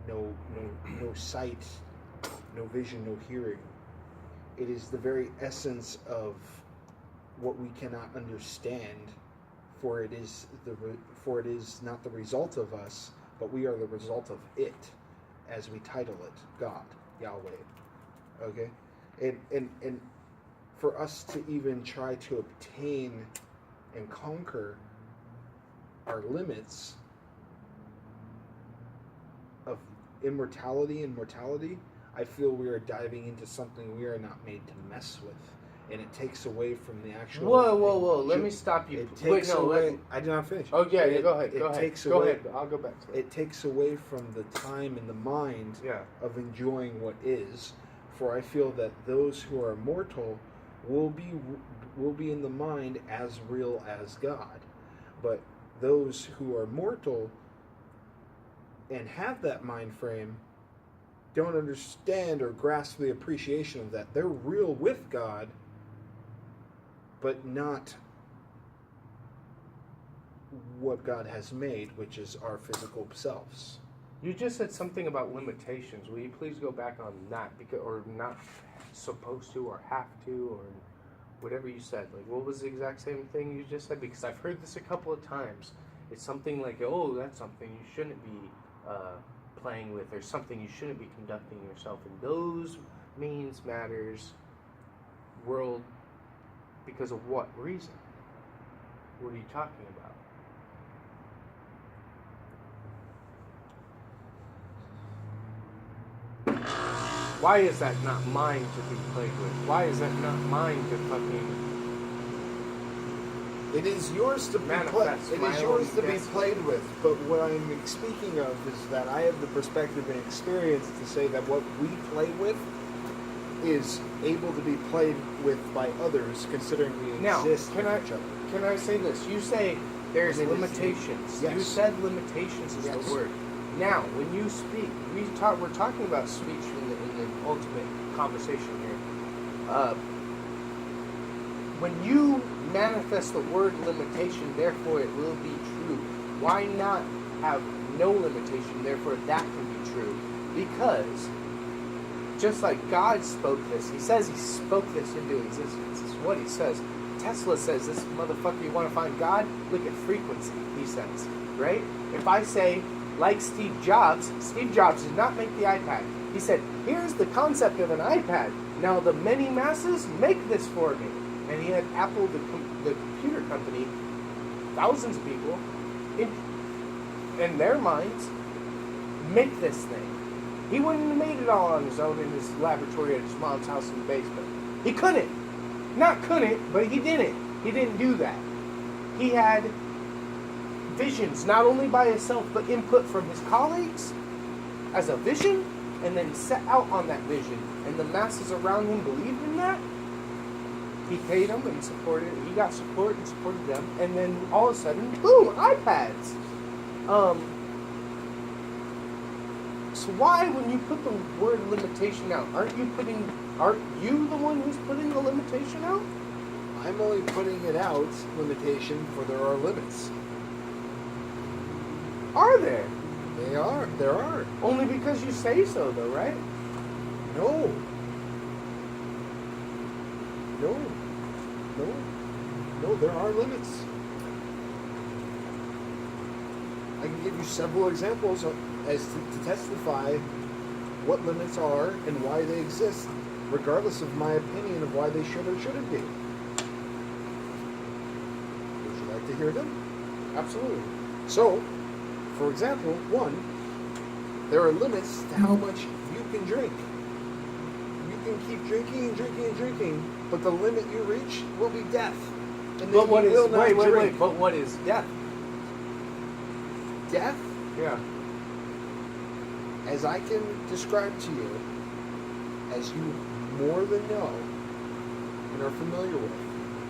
no sight, no vision, no hearing. It is the very essence of what we cannot understand, for it is not the result of us, but we are the result of it, as we title it, God, Yahweh. Okay? And for us to even try to obtain and conquer our limits of immortality and mortality, I feel we are diving into something we are not made to mess with. And it takes away from the actual... Whoa. Let me stop you. I did not finish. Oh, yeah, go ahead. Go ahead. I'll go back to it. It takes away from the time and the mind of enjoying what is. For I feel that those who are mortal will be in the mind as real as God. But those who are mortal and have that mind frame don't understand or grasp the appreciation of that. They're real with God, but not what God has made, which is our physical selves. You just said something about limitations. Will you please go back on that? Or not supposed to, or have to, or whatever you said. Like, what was the exact same thing you just said? Because I've heard this a couple of times. It's something like, oh, that's something you shouldn't be playing with, or something you shouldn't be conducting yourself in those means, matters, world. Because of what reason? What are you talking about? Why is that not mine to be played with? Why is that not mine to fucking... It is yours to be played. It is yours to be played with. But what I'm speaking of is that I have the perspective and experience to say that what we play with is able to be played with by others, considering we exist with each other. Can I say this? You say there's limitations. Yes. You said limitations is the word. Now, when you speak, we're talking about speech in the ultimate conversation here. When you manifest the word limitation, therefore it will be true. Why not have no limitation, therefore that can be true? Because just like God spoke this, he says he spoke this into existence. This is what he says. Tesla says, this motherfucker, you want to find God? Look at frequency, he says. Right? If I say, like Steve Jobs did not make the iPad. He said, here's the concept of an iPad. Now the many masses make this for me. And he had Apple, the computer company, thousands of people, in their minds, make this thing. He wouldn't have made it all on his own in his laboratory at his mom's house in the basement. He couldn't. Not couldn't, but he didn't. He didn't do that. He had visions, not only by himself, but input from his colleagues as a vision, and then set out on that vision. And the masses around him believed in that. He paid them and supported. He got support and supported them, and then all of a sudden, boom, iPads. So why, when you put the word limitation out, aren't you the one who's putting the limitation out? I'm only putting it out, limitation, for there are limits. Are there? There are. Only because you say so, though, right? No, there are limits. I can give you several examples as to testify what limits are and why they exist, regardless of my opinion of why they should or shouldn't be. Would you like to hear them? Absolutely. So, for example, one, there are limits to how much you can drink. You can keep drinking and drinking and drinking, but the limit you reach will be death. And but what is wait? But what is death? Death? Yeah. As I can describe to you, as you more than know and are familiar with.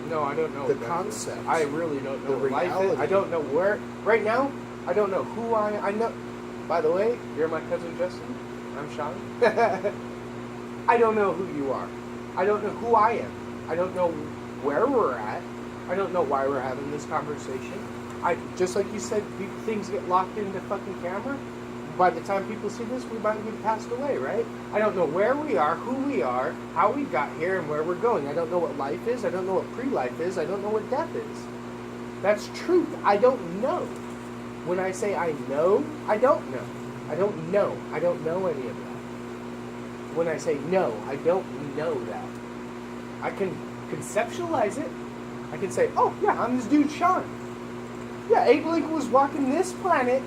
No, I don't know the concept. I really don't know the what reality. life is. I don't know where. Right now, I don't know who I know. By the way, you're my cousin Justin. I'm Sean. I don't know who you are. I don't know who I am. I don't know where we're at. I don't know why we're having this conversation. Just like you said, things get locked into fucking camera. by the time people see this, we might have passed away, right? I don't know where we are, who we are, how we got here, and where we're going. I don't know what life is. I don't know what pre-life is. I don't know what death is. That's truth. I don't know. When I say I know, I don't know. I don't know. I don't know any of that. When I say no, I don't know that. I can conceptualize it. I can say, oh, yeah, I'm this dude, Sean. Yeah, Abe Lincoln was walking this planet.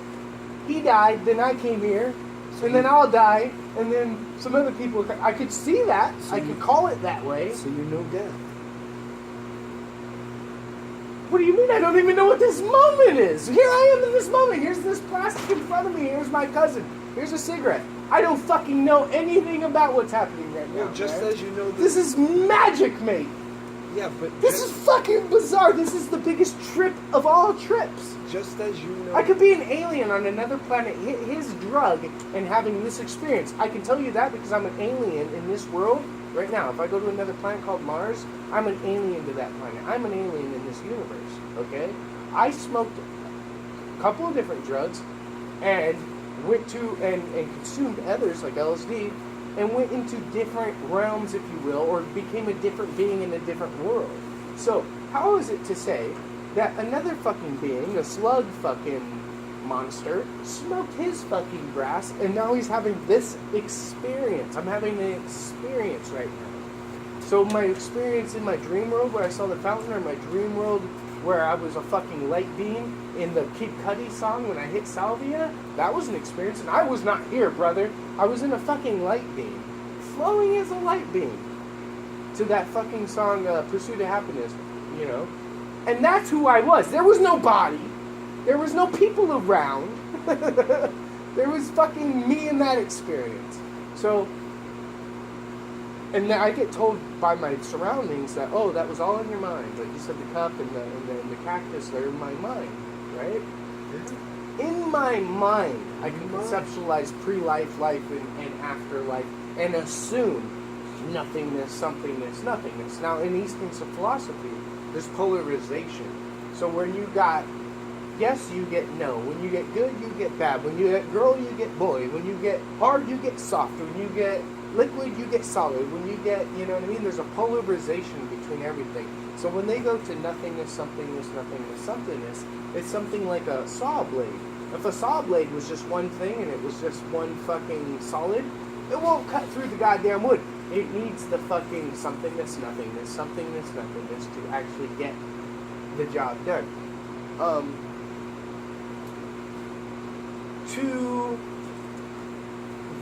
He died, then I came here, and then I'll die, and then some other people. I could see that. So I could call it that way. So you know death. What do you mean I don't even know what this moment is? Here I am in this moment. Here's this plastic in front of me. Here's my cousin. Here's a cigarette. I don't fucking know anything about what's happening right now. Well, just man. as you know... This is magic, mate. Yeah, but... This is fucking bizarre. This is the biggest trip of all trips. Just as you know... I could be an alien on another planet, hit his drug, and having this experience. I can tell you that because I'm an alien in this world right now. If I go to another planet called Mars, I'm an alien to that planet. I'm an alien in this universe, okay? I smoked a couple of different drugs and went to and consumed others like LSD and went into different realms, if you will, or became a different being in a different world. So, how is it to say that another fucking being, a slug fucking monster, smoked his fucking grass and now he's having this experience? I'm having an experience right now. So my experience in my dream world where I saw the fountain, or my dream world where I was a fucking light beam in the Kid Cudi song when I hit Salvia, that was an experience, and I was not here, brother. I was in a fucking light beam, flowing as a light beam to that fucking song, Pursuit of Happiness, you know? And that's who I was. There was no body. There was no people around. There was fucking me in that experience. So, and then I get told by my surroundings that, oh, that was all in your mind. Like you said, the cup and the cactus, they're in my mind, right? In my mind, I can conceptualize pre-life, life, and afterlife, and assume nothingness, somethingness, nothingness. Now, in Eastern philosophy, there's polarization. So where you got yes, you get no. When you get good, you get bad. When you get girl, you get boy. When you get hard, you get soft. When you get liquid, you get solid. When you get, you know what I mean? There's a polarization between everything. So when they go to nothingness, somethingness, nothingness, somethingness, it's something like a saw blade. If a saw blade was just one thing and it was just one fucking solid, it won't cut through the goddamn wood. It needs the fucking somethingness, nothingness, somethingness, nothingness to actually get the job done. To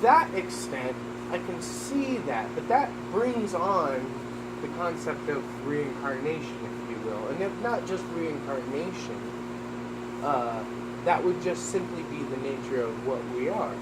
that extent, I can see that, but that brings on the concept of reincarnation, if you will. And if not just reincarnation, that would just simply be the nature of what we are.